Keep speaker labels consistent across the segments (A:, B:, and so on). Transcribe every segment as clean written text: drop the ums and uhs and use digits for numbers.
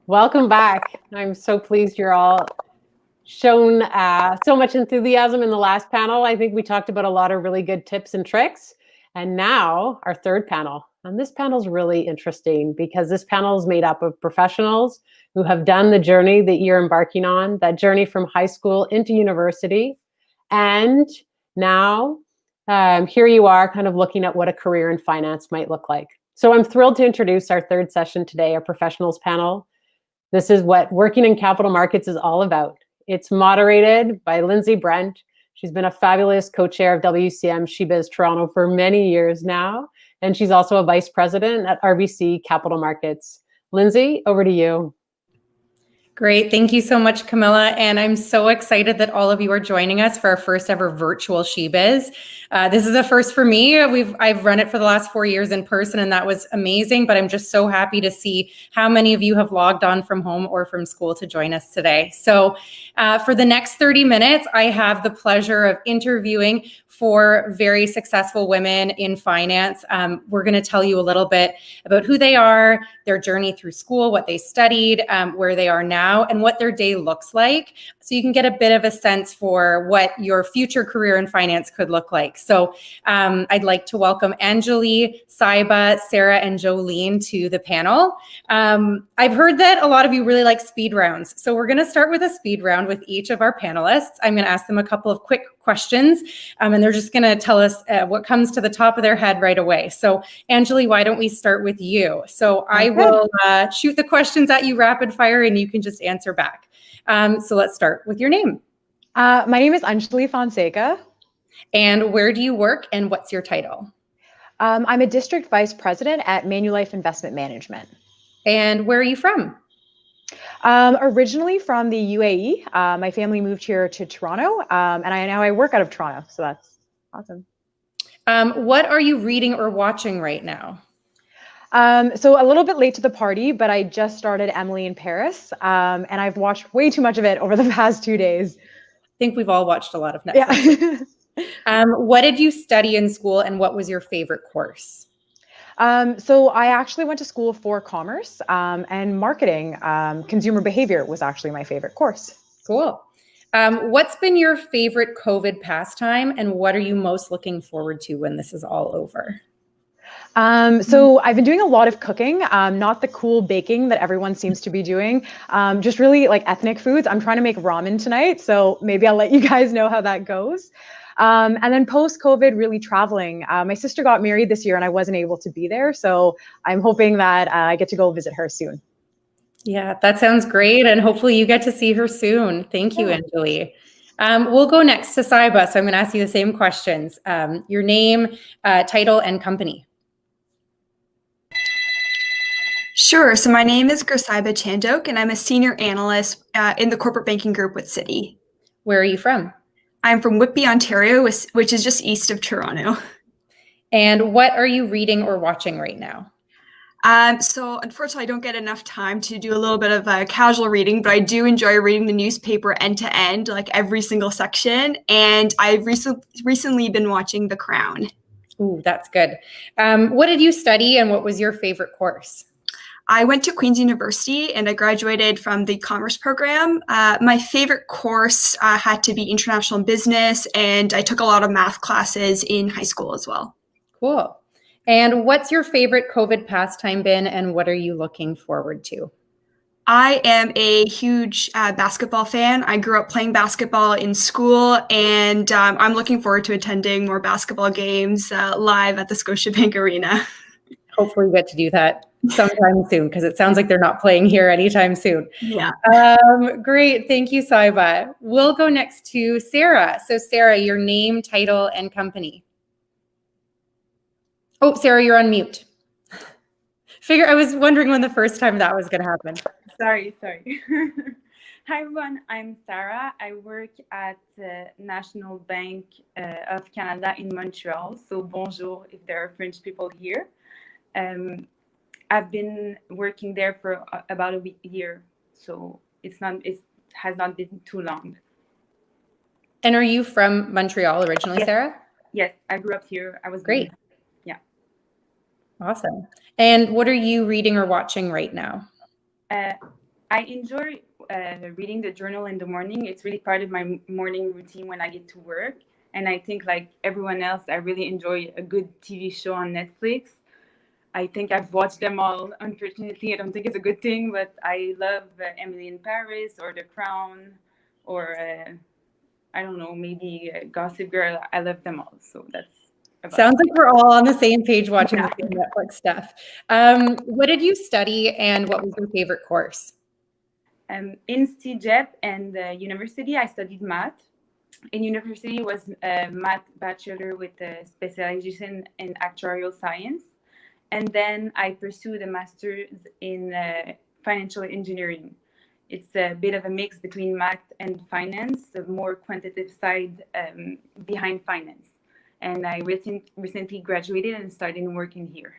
A: Welcome back. I'm so pleased you're all shown so much enthusiasm in the last panel. I think we talked about a lot of really good tips and tricks. And now our third panel. And this panel is really interesting because this panel is made up of professionals who have done the journey that you're embarking on, that journey from high school into university. And now here you are kind of looking at what a career in finance might look like. So I'm thrilled to introduce our third session today, our professionals panel. This is what working in capital markets is all about. It's moderated by Lindsay Brent. She's been a fabulous co-chair of WCM SheBiz Toronto for many years now, and she's also a vice president at RBC Capital Markets. Lindsay, over to you.
B: Great. Thank you so much, Camilla. And I'm so excited that all of you are joining us for our first ever virtual SheBiz. This is a first for me. I've run it for the last 4 years in person, and that was amazing. But I'm just so happy to see how many of you have logged on from home or from school to join us today. So for the next 30 minutes, I have the pleasure of interviewing 4 very successful women in finance. We're going to tell you a little bit about who they are, their journey through school, what they studied, where they are now, and what their day looks like. So you can get a bit of a sense for what your future career in finance could look like. So I'd like to welcome Anjali, Saiba, Sarah, and Jolene to the panel. I've heard that a lot of you really like speed rounds. So we're going to start with a speed round with each of our panelists. I'm going to ask them a couple of quick questions, and they're just going to tell us what comes to the top of their head right away. So Anjali, why don't we start with you? So I will shoot the questions at you rapid fire, and you can just answer back. So let's start with your name.
C: My name is Anjali Fonseca.
B: And where do you work, and what's your title?
C: I'm a district vice president at Manulife Investment Management.
B: And where are you from?
C: Originally from the UAE. My family moved here to Toronto, and now I work out of Toronto, so that's awesome.
B: What are you reading or watching right now?
C: So a little bit late to the party, but I just started Emily in Paris, and I've watched way too much of it over the past 2 days.
B: I think we've all watched a lot of Netflix. Yeah. What did you study in school, and what was your favorite course?
C: So I actually went to school for commerce and marketing. Consumer behavior was actually my favorite course.
B: Cool. What's been your favorite COVID pastime, and what are you most looking forward to when this is all over?
C: So I've been doing a lot of cooking, not the cool baking that everyone seems to be doing, just really like ethnic foods. I'm trying to make ramen tonight, so maybe I'll let you guys know how that goes. And then post-COVID, really traveling. My sister got married this year and I wasn't able to be there, so I'm hoping that I get to go visit her soon.
B: Yeah, that sounds great, and hopefully you get to see her soon. Thank you, Anjali. We'll go next to Saiba, so I'm going to ask you the same questions. Your name, title, and company.
D: Sure. So my name is Saiba Chandok, and I'm a senior analyst in the corporate banking group with Citi.
B: Where are you from?
D: I'm from Whitby, Ontario, which is just east of Toronto.
B: And what are you reading or watching right now?
D: So unfortunately, I don't get enough time to do a little bit of casual reading, but I do enjoy reading the newspaper end to end, like every single section. And I've recently been watching The Crown.
B: Ooh, that's good. What did you study, and what was your favorite course?
D: I went to Queen's University and I graduated from the commerce program. My favorite course had to be international business, and I took a lot of math classes in high school as well.
B: Cool. And what's your favorite COVID pastime been, and what are you looking forward to?
D: I am a huge basketball fan. I grew up playing basketball in school, and I'm looking forward to attending more basketball games live at the Scotiabank Arena.
B: Hopefully we get to do that sometime soon, because it sounds like they're not playing here anytime soon.
D: Yeah.
B: Great. Thank you, Saiba. We'll go next to Sarah. So Sarah, your name, title, and company. Oh, Sarah, you're on mute. I was wondering when the first time that was going to happen.
E: Sorry. Hi, everyone. I'm Sarah. I work at National Bank of Canada in Montreal. So bonjour if there are French people here. I've been working there for about a year, so it has not been too long.
B: And are you from Montreal originally,
E: Yes.
B: Sarah?
E: Yes, I grew up here. I was
B: Great.
E: born. Yeah.
B: Awesome. And what are you reading or watching right now?
E: I enjoy reading the journal in the morning. It's really part of my morning routine when I get to work. And I think, like everyone else, I really enjoy a good TV show on Netflix. I think I've watched them all. Unfortunately, I don't think it's a good thing, but I love Emily in Paris or The Crown or I don't know, maybe Gossip Girl. I love them all. So that's about
B: Sounds
E: it.
B: like we're all on the same page watching
E: Yeah.
B: the same Netflix stuff. What did you study and what was your favorite course?
E: In CEGEP and university, I studied math. In university, it was a math bachelor with a specialization in actuarial science. And then I pursued a master's in financial engineering. It's a bit of a mix between math and finance, the more quantitative side behind finance. And I recently graduated and started working here.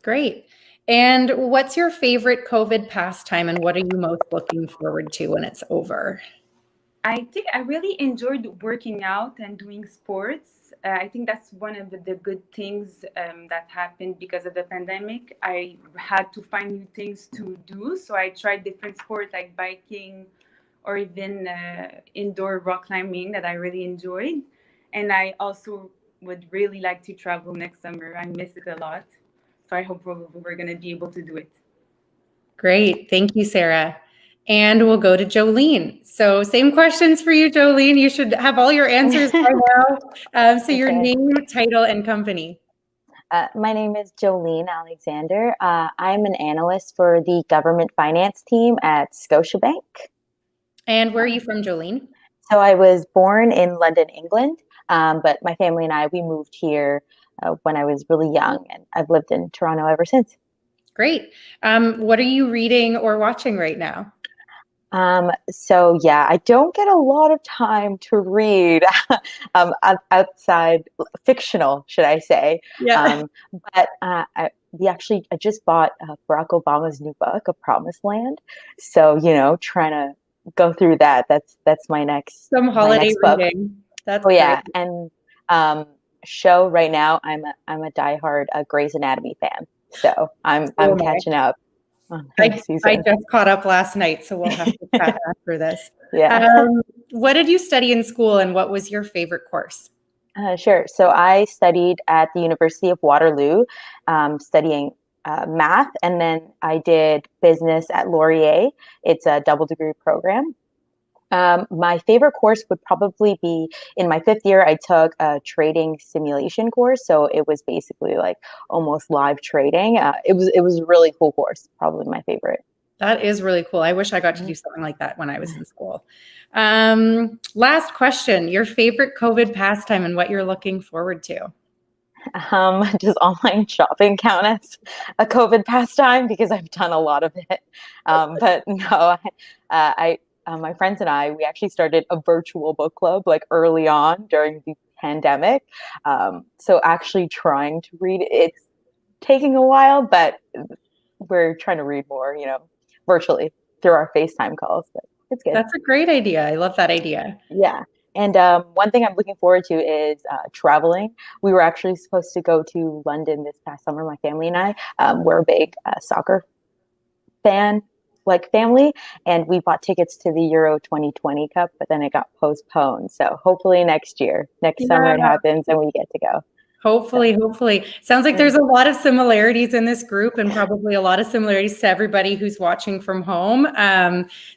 B: Great. And what's your favorite COVID pastime and what are you most looking forward to when it's over?
E: I think I really enjoyed working out and doing sports. I think that's one of the good things that happened because of the pandemic. I had to find new things to do. So I tried different sports like biking or even indoor rock climbing that I really enjoyed. And I also would really like to travel next summer. I miss it a lot. So I hope we're going to be able to do it.
B: Great. Thank you, Sarah. And we'll go to Jolene. So same questions for you, Jolene. You should have all your answers by now. So your name, title, and company.
F: My name is Jolene Alexander. I'm an analyst for the government finance team at Scotiabank.
B: And where are you from, Jolene?
F: So I was born in London, England, but my family and I, we moved here when I was really young, and I've lived in Toronto ever since.
B: Great. What are you reading or watching right now?
F: So yeah, I don't get a lot of time to read outside fictional, should I say?
B: Yeah.
F: But I just bought Barack Obama's new book, A Promised Land. So trying to go through that. That's my next
B: Some holiday
F: book.
B: reading. That's
F: yeah,
B: great.
F: and show right now. I'm a diehard Grey's Anatomy fan, so I'm catching up.
B: I just caught up last night, so we'll have to chat after this.
F: Yeah.
B: What did you study in school, and what was your favorite course?
F: Sure. So I studied at the University of Waterloo, studying math, and then I did business at Laurier. It's a double degree program. My favorite course would probably be in my 5th year. I took a trading simulation course, so it was basically like almost live trading. It was a really cool course, probably my favorite.
B: That is really cool. I wish I got to do something like that when I was in school. Last question: your favorite COVID pastime and what you're looking forward to?
F: Does online shopping count as a COVID pastime? Because I've done a lot of it, but no, my friends and I, we actually started a virtual book club like early on during the pandemic. So actually trying to read, it's taking a while, but we're trying to read more, virtually through our FaceTime calls. But it's good.
B: That's a great idea. I love that idea.
F: Yeah. And one thing I'm looking forward to is traveling. We were actually supposed to go to London this past summer, my family and I. We're a big soccer fan. Family, and we bought tickets to the Euro 2020 Cup, but then it got postponed. So hopefully next summer it happens and we get to go.
B: Hopefully. Sounds like there's a lot of similarities in this group and probably a lot of similarities to everybody who's watching from home.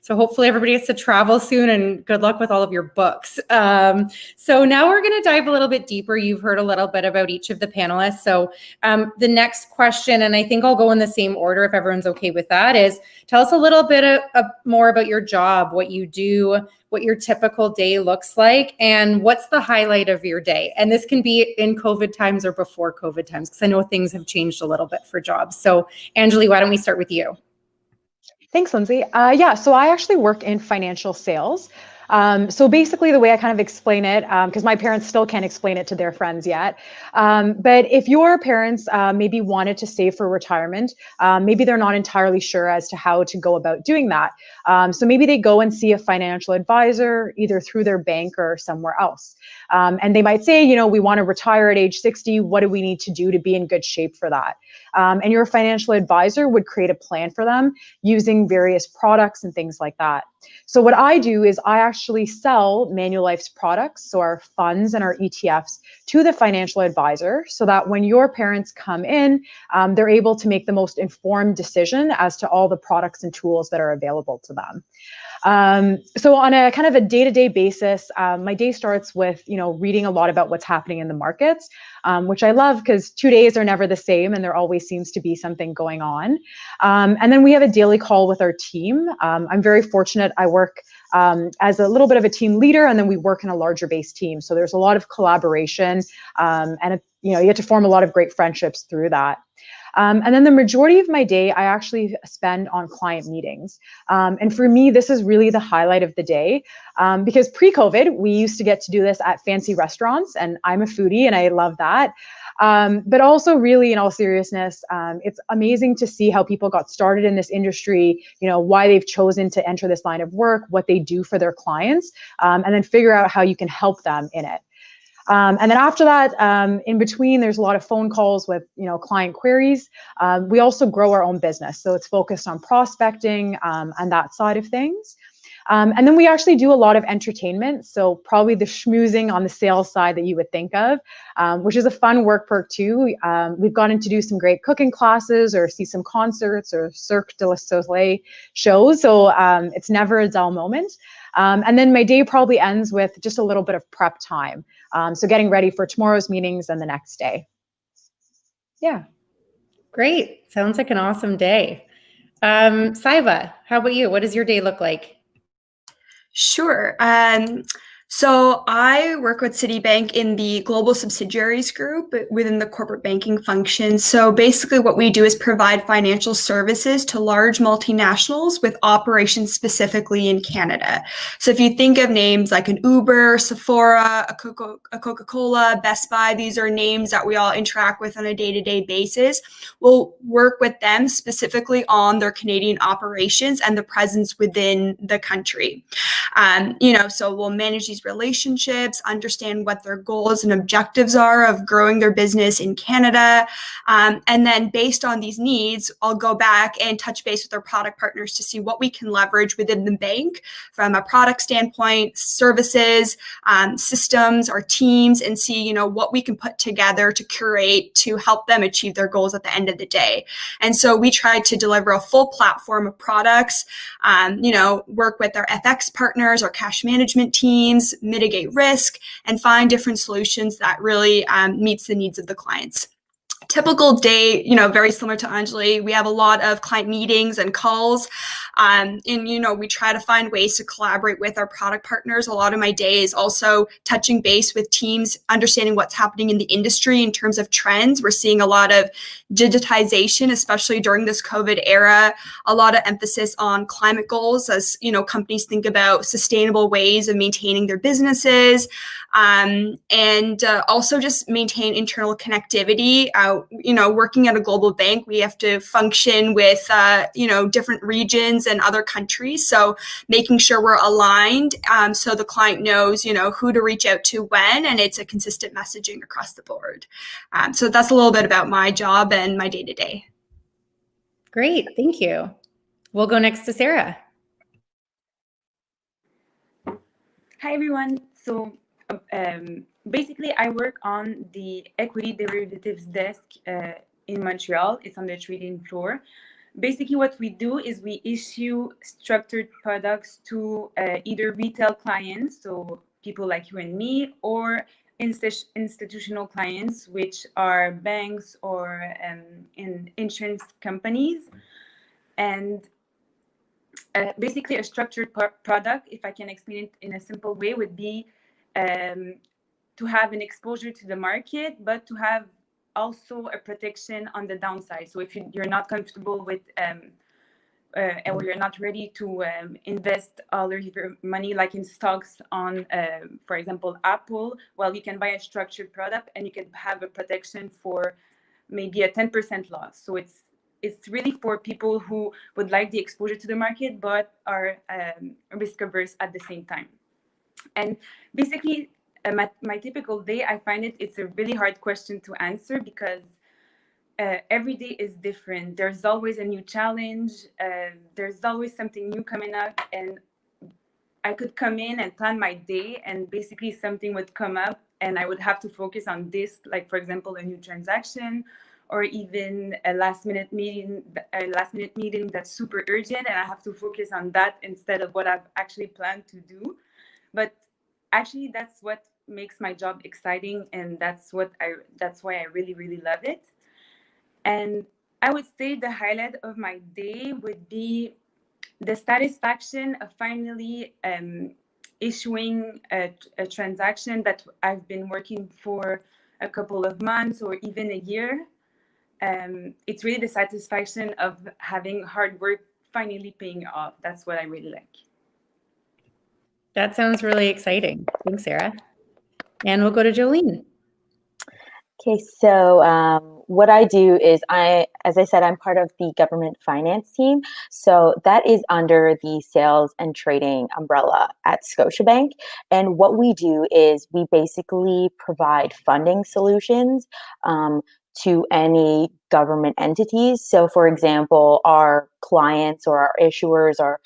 B: So hopefully everybody gets to travel soon, and good luck with all of your books. So now we're going to dive a little bit deeper. You've heard a little bit about each of the panelists. So the next question, and I think I'll go in the same order if everyone's okay with that, is tell us a little bit more about your job, what you do, what your typical day looks like, and what's the highlight of your day. And this can be in COVID times or before COVID times, because I know things have changed a little bit for jobs. So Anjali, why don't we start with you?
C: Thanks, Lindsay. So I actually work in financial sales. So basically the way I kind of explain it, because my parents still can't explain it to their friends yet. But if your parents maybe wanted to save for retirement, maybe they're not entirely sure as to how to go about doing that. So maybe they go and see a financial advisor, either through their bank or somewhere else. And they might say, we want to retire at age 60. What do we need to do to be in good shape for that? And your financial advisor would create a plan for them using various products and things like that. So what I do is I actually sell Manulife's products, so our funds and our ETFs, to the financial advisor so that when your parents come in, they're able to make the most informed decision as to all the products and tools that are available to them. So on a kind of a day-to-day basis, my day starts with, reading a lot about what's happening in the markets, which I love because 2 days are never the same and there always seems to be something going on. And then we have a daily call with our team. I'm very fortunate. I work as a little bit of a team leader, and then we work in a larger base team. So there's a lot of collaboration, and you get to form a lot of great friendships through that. And then the majority of my day, I actually spend on client meetings. And for me, this is really the highlight of the day, because pre-COVID, we used to get to do this at fancy restaurants, and I'm a foodie and I love that. But also really, in all seriousness, it's amazing to see how people got started in this industry, why they've chosen to enter this line of work, what they do for their clients, and then figure out how you can help them in it. And then after that, in between, there's a lot of phone calls with, client queries. We also grow our own business. So it's focused on prospecting and that side of things. And then we actually do a lot of entertainment. So probably the schmoozing on the sales side that you would think of, which is a fun work perk too. We've gotten to do some great cooking classes or see some concerts or Cirque du Soleil shows. So it's never a dull moment. And then my day probably ends with just a little bit of prep time. So getting ready for tomorrow's meetings and the next day. Yeah.
B: Great. Sounds like an awesome day. Saiva, how about you? What does your day look like?
D: Sure. So I work with Citibank in the global subsidiaries group within the corporate banking function. So basically what we do is provide financial services to large multinationals with operations specifically in Canada. So if you think of names like an Uber, Sephora, a Coca-Cola, Best Buy, these are names that we all interact with on a day-to-day basis. We'll work with them specifically on their Canadian operations and the presence within the country. So we'll manage these relationships, understand what their goals and objectives are of growing their business in Canada. And then based on these needs, I'll go back and touch base with our product partners to see what we can leverage within the bank from a product standpoint, services, systems, our teams, and see, what we can put together to curate to help them achieve their goals at the end of the day. And so we try to deliver a full platform of products, work with our FX partners, our cash management teams, mitigate risk, and find different solutions that really meets the needs of the clients. Typical day, very similar to Anjali, we have a lot of client meetings and calls. And, we try to find ways to collaborate with our product partners. A lot of my day is also touching base with teams, understanding what's happening in the industry in terms of trends. We're seeing a lot of digitization, especially during this COVID era, a lot of emphasis on climate goals as, companies think about sustainable ways of maintaining their businesses, and also just maintain internal connectivity. Working at a global bank, we have to function with, different regions and other countries. So making sure we're aligned so the client knows, who to reach out to when, and it's a consistent messaging across the board. So that's a little bit about my job and my day-to-day.
B: Great. Thank you. We'll go next to Sarah.
E: Hi, everyone. So basically, I work on the equity derivatives desk in Montreal. It's on the trading floor. Basically, what we do is we issue structured products to either retail clients, so people like you and me, or institutional clients, which are banks or insurance companies. And basically, a structured product, if I can explain it in a simple way, would be to have an exposure to the market, but to have also a protection on the downside. So if you're not comfortable with and where you're not ready to invest all of your money like in stocks on, for example, Apple, well, you can buy a structured product and you can have a protection for maybe a 10% loss. So it's really for people who would like the exposure to the market but are risk averse at the same time. And basically, my typical day, I find it's a really hard question to answer because every day is different. There's always a new challenge. There's always something new coming up. And I could come in and plan my day and basically something would come up and I would have to focus on this, like, for example, a new transaction or even a last minute meeting that's super urgent. And I have to focus on that instead of what I've actually planned to do. But actually, that's what makes my job exciting. And that's why I really, really love it. And I would say the highlight of my day would be the satisfaction of finally issuing a transaction that I've been working for a couple of months or even a year. It's really the satisfaction of having hard work finally paying off. That's what I really like.
B: That sounds really exciting. Thanks, Sarah. And we'll go to Jolene.
F: Okay, so what I do is as I said, I'm part of the government finance team. So that is under the sales and trading umbrella at Scotiabank. And what we do is we basically provide funding solutions to any government entities. So for example, our clients or our issuers are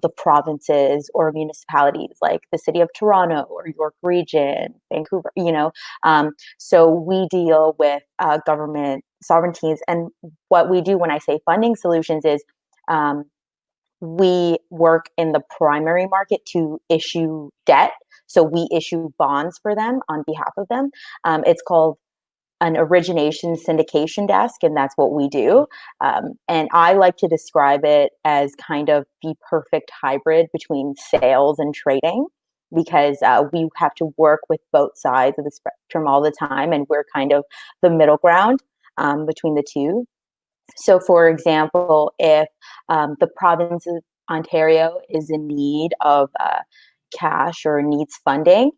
F: the provinces or municipalities like the city of Toronto or York Region, Vancouver, so we deal with government sovereignties. And what we do when I say funding solutions is we work in the primary market to issue debt. So we issue bonds for them on behalf of them. It's called an origination syndication desk, and that's what we do. And I like to describe it as kind of the perfect hybrid between sales and trading, because we have to work with both sides of the spectrum all the time, and we're kind of the middle ground between the two. So, for example, if the province of Ontario is in need of cash or needs funding,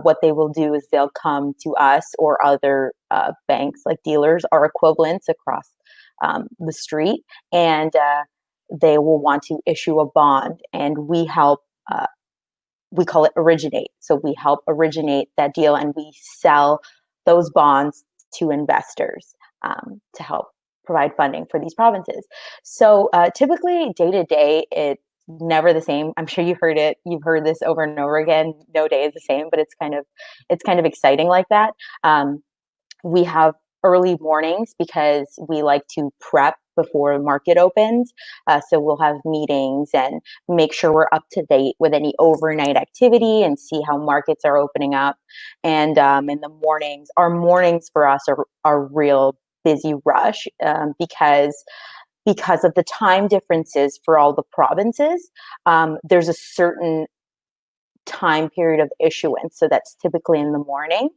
F: what they will do is they'll come to us or other banks like dealers or equivalents across the street, and they will want to issue a bond, and we help. We call it originate. So we help originate that deal, and we sell those bonds to investors to help provide funding for these provinces. So typically, day to day, it's never the same. I'm sure you've heard this over and over again. No day is the same, but it's kind of exciting like that. We have early mornings because we like to prep before the market opens. So we'll have meetings and make sure we're up to date with any overnight activity and see how markets are opening up. And in the mornings, our mornings for us are real busy rush because of the time differences for all the provinces. There's a certain time period of issuance, so that's typically in the morning.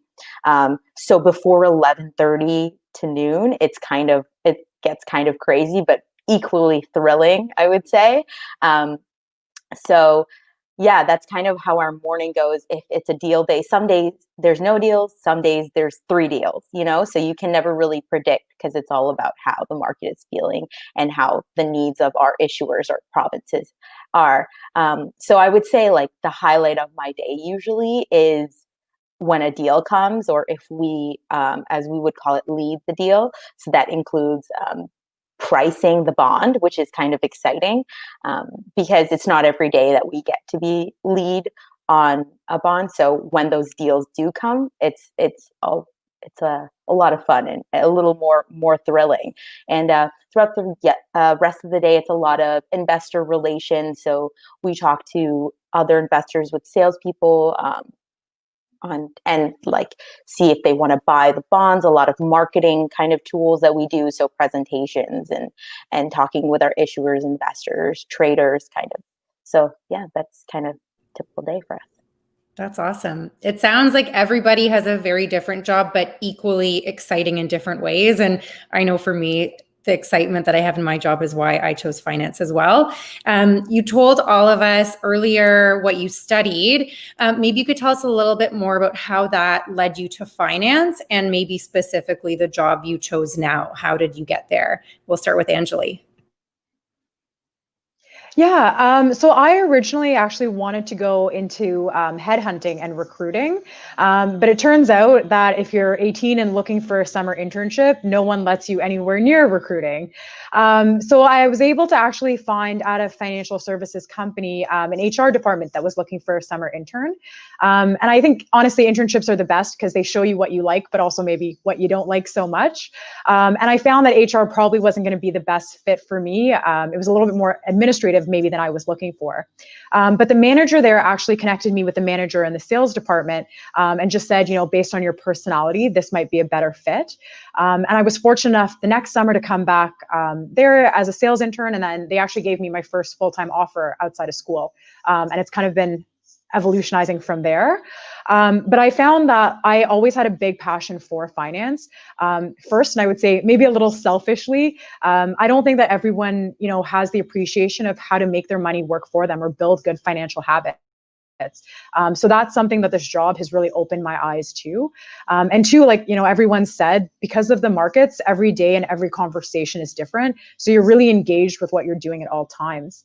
F: So before 11:30 to noon, it gets kind of crazy, but equally thrilling, I would say. So yeah, that's kind of how our morning goes. If it's a deal day, some days there's no deals, some days there's 3 deals, so you can never really predict because it's all about how the market is feeling and how the needs of our issuers or provinces are. So I would say like the highlight of my day usually is when a deal comes, or if we, as we would call it, lead the deal. So that includes pricing the bond, which is kind of exciting because it's not every day that we get to be lead on a bond. So when those deals do come, it's a lot of fun and a little more thrilling. And throughout the rest of the day, it's a lot of investor relations. So we talk to other investors with salespeople and like see if they want to buy the bonds. A lot of marketing kind of tools that we do, so presentations and talking with our issuers, investors, traders, kind of. So yeah, that's kind of a typical day for us.
B: That's awesome. It sounds like everybody has a very different job, but equally exciting in different ways. And I know for me, the excitement that I have in my job is why I chose finance as well. You told all of us earlier what you studied. Maybe you could tell us a little bit more about how that led you to finance and maybe specifically the job you chose now. How did you get there? We'll start with Anjali.
C: Yeah, so I originally actually wanted to go into headhunting and recruiting, but it turns out that if you're 18 and looking for a summer internship, no one lets you anywhere near recruiting. So I was able to actually find at a financial services company an HR department that was looking for a summer intern. And I think honestly, internships are the best because they show you what you like, but also maybe what you don't like so much. And I found that HR probably wasn't going to be the best fit for me. It was a little bit more administrative maybe than I was looking for. But the manager there actually connected me with the manager in the sales department and just said, based on your personality, this might be a better fit. And I was fortunate enough the next summer to come back there as a sales intern. And then they actually gave me my first full-time offer outside of school. And it's kind of been evolutionizing from there. But I found that I always had a big passion for finance. First, and I would say maybe a little selfishly, I don't think that everyone, has the appreciation of how to make their money work for them or build good financial habits. So that's something that this job has really opened my eyes to. And two, everyone said, because of the markets, every day and every conversation is different. So you're really engaged with what you're doing at all times.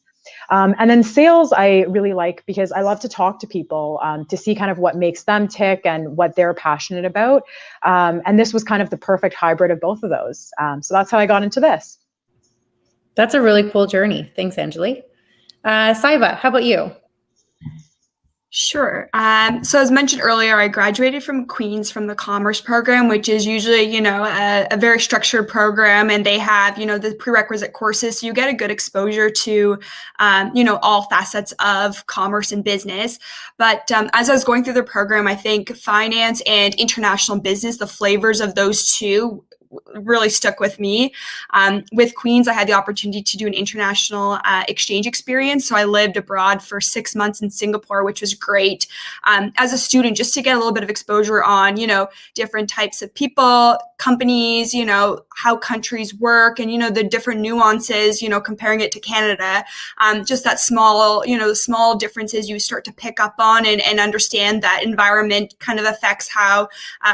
C: And then sales, I really like because I love to talk to people to see kind of what makes them tick and what they're passionate about. And this was kind of the perfect hybrid of both of those. So that's how I got into this.
B: That's a really cool journey. Thanks, Anjali. Saiva, how about you?
D: Sure. So as mentioned earlier, I graduated from Queen's from the commerce program, which is usually, a very structured program, and they have, the prerequisite courses. So you get a good exposure to, all facets of commerce and business. But as I was going through the program, I think finance and international business, the flavors of those two really stuck with me. With Queen's, I had the opportunity to do an international exchange experience. So I lived abroad for 6 months in Singapore, which was great. As a student, just to get a little bit of exposure on, different types of people, companies, how countries work and, the different nuances, comparing it to Canada. Just that small, the small differences you start to pick up on and understand that environment kind of affects how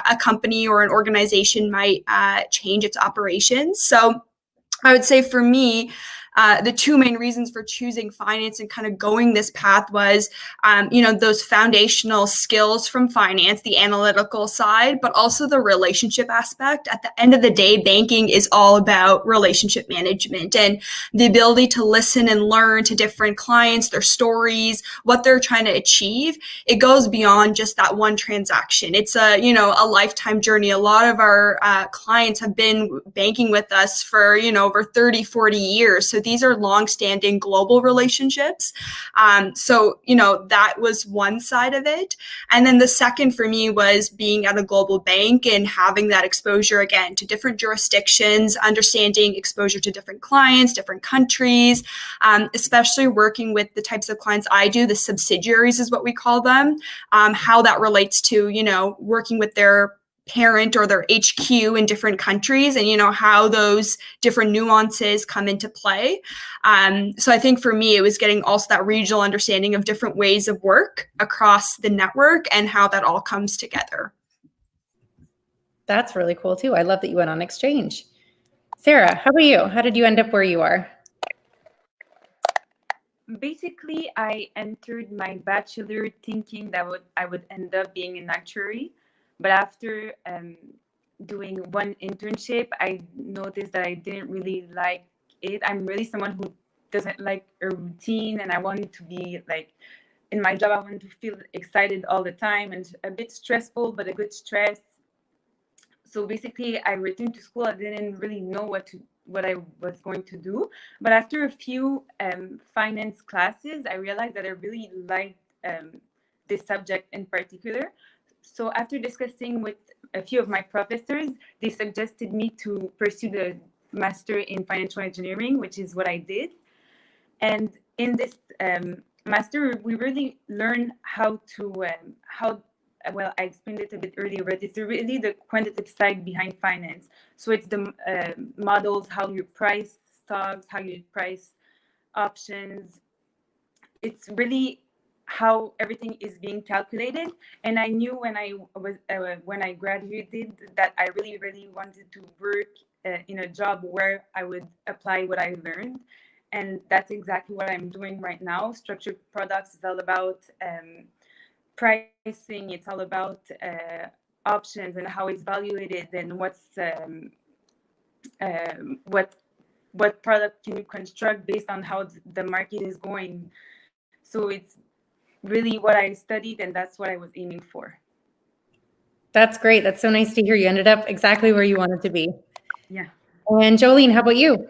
D: a company or an organization might change its operations. So I would say for me, the two main reasons for choosing finance and kind of going this path was, those foundational skills from finance, the analytical side, but also the relationship aspect. At the end of the day, banking is all about relationship management and the ability to listen and learn to different clients, their stories, what they're trying to achieve. It goes beyond just that one transaction. It's a lifetime journey. A lot of our clients have been banking with us for, over 30, 40 years. So these are long-standing global relationships. So that was one side of it. And then the second for me was being at a global bank and having that exposure again to different jurisdictions, understanding exposure to different clients, different countries, especially working with the types of clients I do, the subsidiaries is what we call them, how that relates to, working with their parent or their HQ in different countries and, how those different nuances come into play. So I think for me, it was getting also that regional understanding of different ways of work across the network and how that all comes together.
B: That's really cool too. I love that you went on exchange. Sarah, how about you? How did you end up where you are?
E: Basically, I entered my bachelor thinking that I would end up being an actuary. But after doing one internship, I noticed that I didn't really like it. I'm really someone who doesn't like a routine, and I wanted to be like, in my job, I wanted to feel excited all the time and a bit stressful, but a good stress. So basically, I returned to school. I didn't really know what I was going to do. But after a few finance classes, I realized that I really liked this subject in particular. So after discussing with a few of my professors, they suggested me to pursue the master in financial engineering, which is what I did. And in this master, we really learn how well, I explained it a bit earlier, but it's really the quantitative side behind finance. So it's the models, how you price stocks, how you price options. It's really how everything is being calculated. And I knew when I graduated that I really, really wanted to work in a job where I would apply what I learned. And that's exactly what I'm doing right now. Structured products is all about pricing. It's all about options and how it's valuated and what product can you construct based on how the market is going. So it's really what I studied, and that's what I was aiming for.
B: That's great. That's so nice to hear. You ended up exactly where you wanted to be.
E: Yeah.
B: And Jolene, how about you?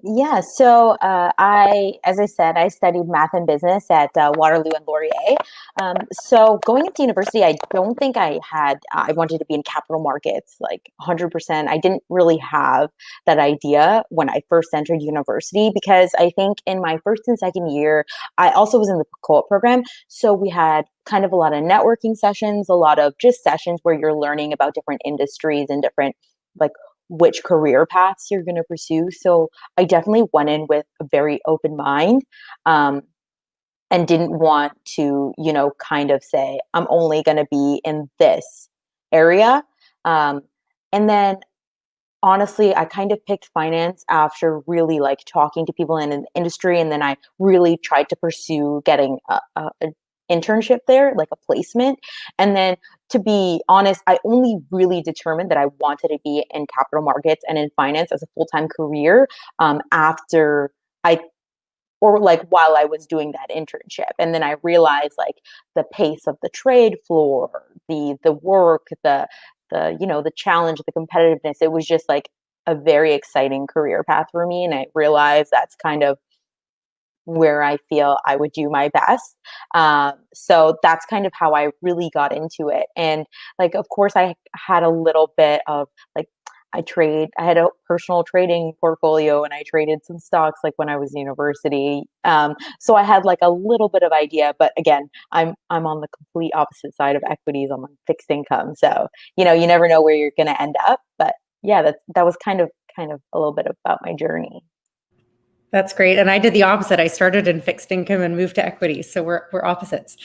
F: Yeah, so as I said, I studied math and business at Waterloo and Laurier. So going into university, I don't think I wanted to be in capital markets, like 100%. I didn't really have that idea when I first entered university, because I think in my first and second year, I also was in the co-op program. So we had kind of a lot of networking sessions, a lot of just sessions where you're learning about different industries and different, like, which career paths you're going to pursue. So I definitely went in with a very open mind, and didn't want to, kind of say, I'm only going to be in this area. And then honestly, I kind of picked finance after really like talking to people in an industry. And then I really tried to pursue getting an internship there, like a placement. And then, to be honest, I only really determined that I wanted to be in capital markets and in finance as a full-time career after while I was doing that internship. And then I realized, like, the pace of the trade floor, the work, the challenge, the competitiveness, it was just like a very exciting career path for me. And I realized that's kind of where I feel I would do my best. So that's kind of how I really got into it. And like, of course, I had a little bit of like, I had a personal trading portfolio, and I traded some stocks like when I was in university. So I had like a little bit of idea, but again, I'm on the complete opposite side of equities. I'm on fixed income. So, you never know where you're going to end up. But yeah, that was kind of a little bit about my journey.
B: That's great. And I did the opposite. I started in fixed income and moved to equities. So we're opposites.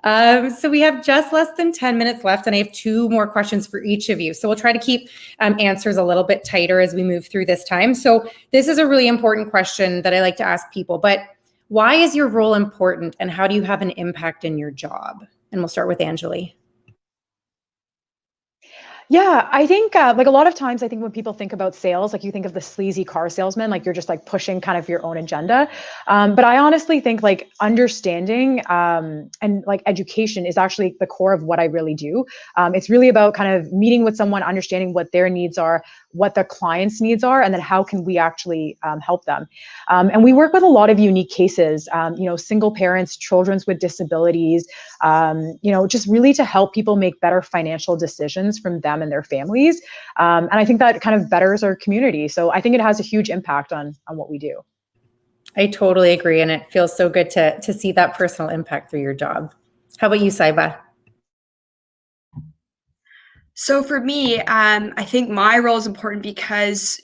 B: So we have just less than 10 minutes left, and I have 2 more questions for each of you. So we'll try to keep answers a little bit tighter as we move through this time. So this is a really important question that I like to ask people, but why is your role important, and how do you have an impact in your job? And we'll start with Anjali.
C: Yeah, I think like a lot of times, I think when people think about sales, like you think of the sleazy car salesman, like you're just like pushing kind of your own agenda. But I honestly think like understanding and like education is actually the core of what I really do. It's really about kind of meeting with someone, understanding what their needs are, what their clients' needs are, and then how can we actually help them. And we work with a lot of unique cases, single parents, children with disabilities, just really to help people make better financial decisions from them and their families. And I think that kind of betters our community. So I think it has a huge impact on what we do.
B: I totally agree. And it feels so good to see that personal impact through your job. How about you, Saiba?
D: So for me, I think my role is important because,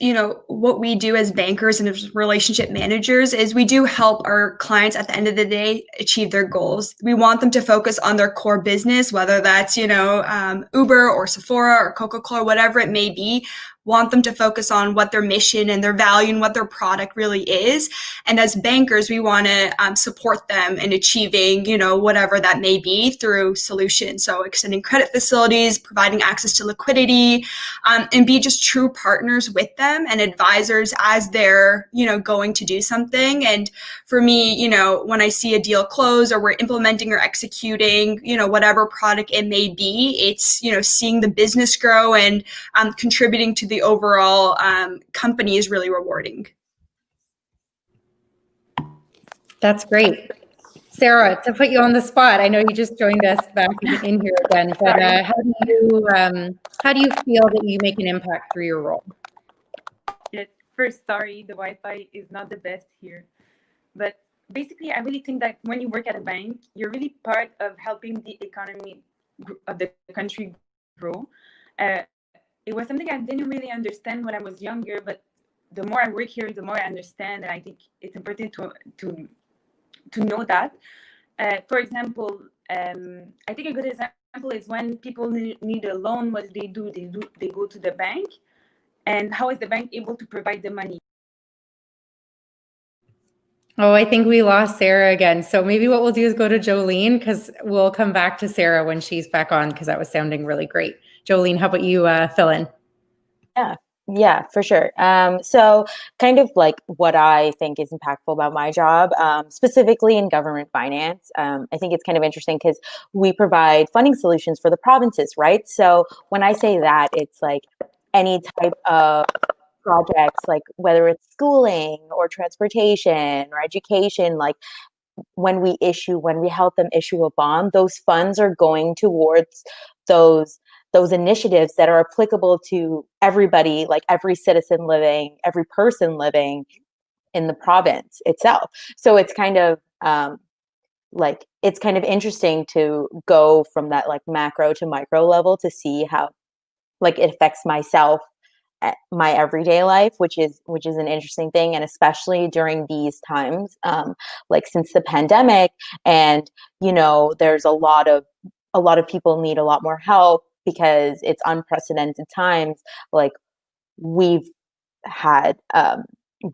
D: what we do as bankers and as relationship managers is we do help our clients at the end of the day achieve their goals. We want them to focus on their core business, whether that's, Uber or Sephora or Coca-Cola, whatever it may be. Want them to focus on what their mission and their value and what their product really is. And as bankers, we want to support them in achieving, whatever that may be through solutions. So extending credit facilities, providing access to liquidity, and be just true partners with them and advisors as they're, going to do something. And for me, when I see a deal close or we're implementing or executing, whatever product it may be, it's, seeing the business grow and contributing to the overall company is really rewarding.
B: That's great. Sarah, to put you on the spot, I know you just joined us back in here again, but how do you feel that you make an impact through your role?
E: First, sorry, the Wi-Fi is not the best here, but basically, I really think that when you work at a bank, you're really part of helping the economy of the country grow. It was something I didn't really understand when I was younger, but the more I work here, the more I understand, and I think it's important to know that. For example, I think a good example is when people need a loan. What do? They go to the bank, and how is the bank able to provide the money?
B: Oh, I think we lost Sarah again. So maybe what we'll do is go to Jolene, because we'll come back to Sarah when she's back on, because that was sounding really great. Jolene, how about you fill in?
F: Yeah, for sure. So kind of like what I think is impactful about my job, specifically in government finance, I think it's kind of interesting because we provide funding solutions for the provinces, right? So when I say that, it's like any type of projects, like whether it's schooling or transportation or education, like when we help them issue a bond, those funds are going towards those initiatives that are applicable to everybody, like every citizen living, every person living in the province itself. So it's kind of it's kind of interesting to go from that like macro to micro level to see how like it affects myself, my everyday life, which is an interesting thing. And especially during these times, like since the pandemic, and there's a lot of people need a lot more help because it's unprecedented times. Like we've had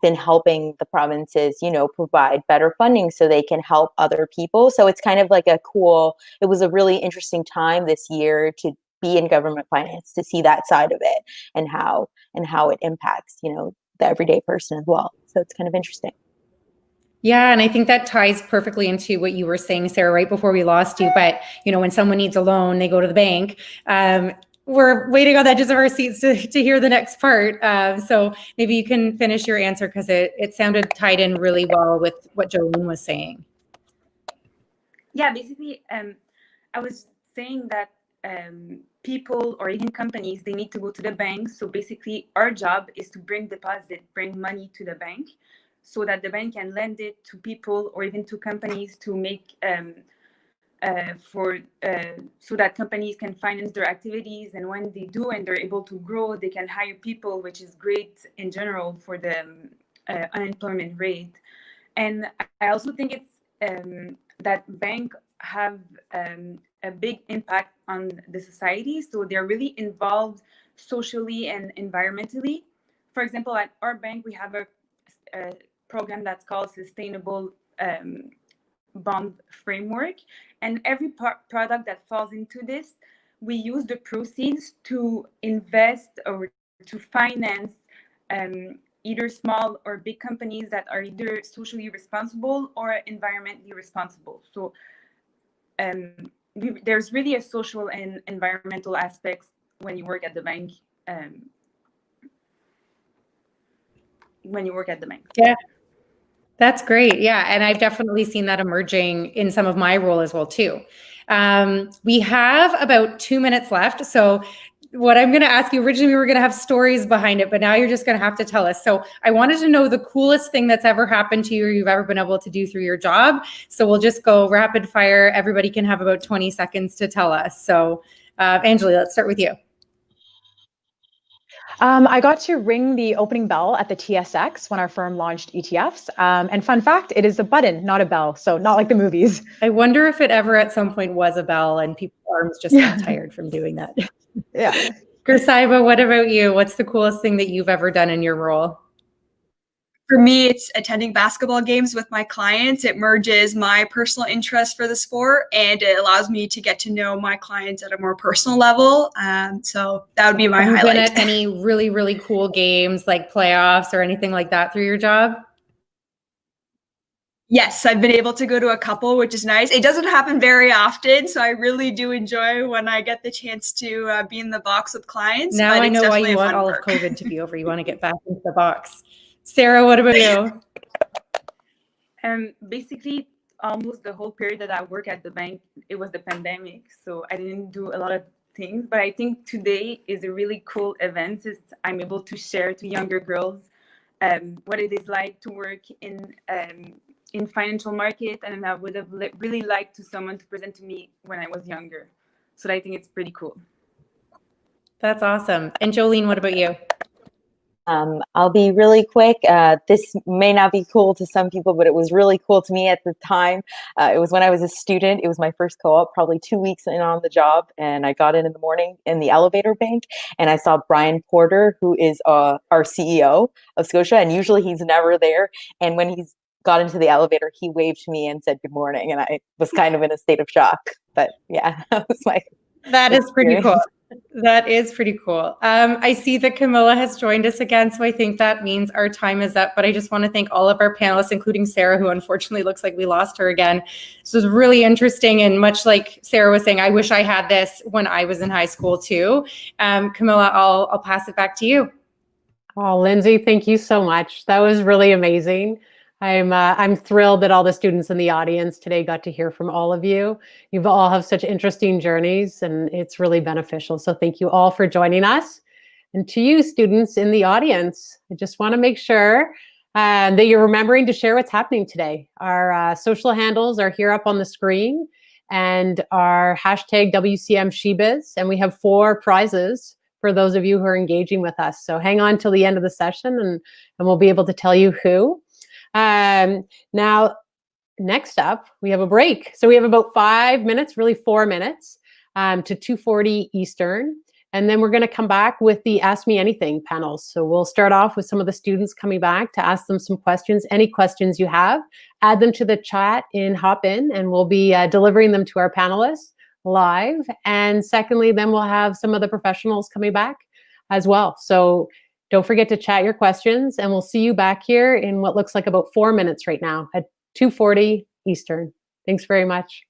F: been helping the provinces, provide better funding so they can help other people. So it's kind of like it was a really interesting time this year to be in government finance, to see that side of it and how it impacts, the everyday person as well. So it's kind of interesting.
B: Yeah, and I think that ties perfectly into what you were saying, Sarah, right before we lost you. But when someone needs a loan, they go to the bank. We're waiting on the edges of our seats to hear the next part. So maybe you can finish your answer, because it sounded tied in really well with what Jolene was saying.
E: Yeah, basically, I was saying that people or even companies, they need to go to the bank. So basically, our job is to bring money to the bank, so that the bank can lend it to people or even to companies to make so that companies can finance their activities. And when they do and they're able to grow, they can hire people, which is great in general for the unemployment rate. And I also think it's that banks have a big impact on the society. So they're really involved socially and environmentally. For example, at our bank, we have a program that's called Sustainable Bond Framework. And every product that falls into this, we use the proceeds to invest or to finance either small or big companies that are either socially responsible or environmentally responsible. So there's really a social and environmental aspects when you work at the bank.
B: Yeah, that's great. Yeah, and I've definitely seen that emerging in some of my role as well too. We have about 2 minutes left. So what I'm going to ask you, originally we were going to have stories behind it, but now you're just going to have to tell us. So I wanted to know the coolest thing that's ever happened to you or you've ever been able to do through your job. So we'll just go rapid fire. Everybody can have about 20 seconds to tell us. So Anjali, let's start with you.
C: I got to ring the opening bell at the TSX when our firm launched ETFs. And fun fact, it is a button, not a bell. So not like the movies.
B: I wonder if it ever at some point was a bell and people's arms just got tired from doing that.
C: Yeah.
B: Gersaiba, what about you? What's the coolest thing that you've ever done in your role?
D: For me, it's attending basketball games with my clients. It merges my personal interest for the sport, and it allows me to get to know my clients at a more personal level. So that would be my highlight.
B: Have you been at any really, really cool games like playoffs or anything like that through your job?
D: Yes, I've been able to go to a couple, which is nice. It doesn't happen very often, so I really do enjoy when I get the chance to be in the box with clients.
B: Now I know why you want all of COVID to be over. You want to get back into the box. Sarah, what about you?
E: Basically, almost the whole period that I work at the bank, it was the pandemic, so I didn't do a lot of things. But I think today is a really cool event, since I'm able to share to younger girls what it is like to work in in financial market, and I would have really liked to someone to present to me when I was younger. So I think it's pretty cool.
B: That's awesome. And Jolene, what about you?
F: I'll be really quick. This may not be cool to some people, but it was really cool to me at the time. It was when I was a student. It was my first co-op, probably 2 weeks in on the job. And I got in the morning in the elevator bank, and I saw Brian Porter, who is our CEO of Scotia. And usually he's never there. And when he's got into the elevator, he waved to me and said, "Good morning." And I was kind of in a state of shock. But yeah, that was my
B: That is pretty
F: experience.
B: cool. That is pretty cool. I see that Camilla has joined us again, so I think that means our time is up. But I just want to thank all of our panelists, including Sarah, who unfortunately looks like we lost her again. This was really interesting, and much like Sarah was saying, I wish I had this when I was in high school too. Camilla, I'll pass it back to you.
A: Oh, Lindsay, thank you so much. That was really amazing. I'm thrilled that all the students in the audience today got to hear from all of you. You've all have such interesting journeys, and it's really beneficial. So thank you all for joining us. And to you students in the audience, I just want to make sure that you're remembering to share what's happening today. Our social handles are here up on the screen, and our hashtag WCM SheBiz, and we have 4 prizes for those of you who are engaging with us. So hang on till the end of the session, and we'll be able to tell you who. Now, next up, we have a break. So we have about 5 minutes, really 4 minutes, to 2:40 Eastern. And then we're going to come back with the Ask Me Anything panels. So we'll start off with some of the students coming back to ask them some questions. Any questions you have, add them to the chat in Hopin, and we'll be delivering them to our panelists live. And secondly, then we'll have some of the professionals coming back as well. So don't forget to chat your questions, and we'll see you back here in what looks like about 4 minutes right now at 2:40 Eastern. Thanks very much.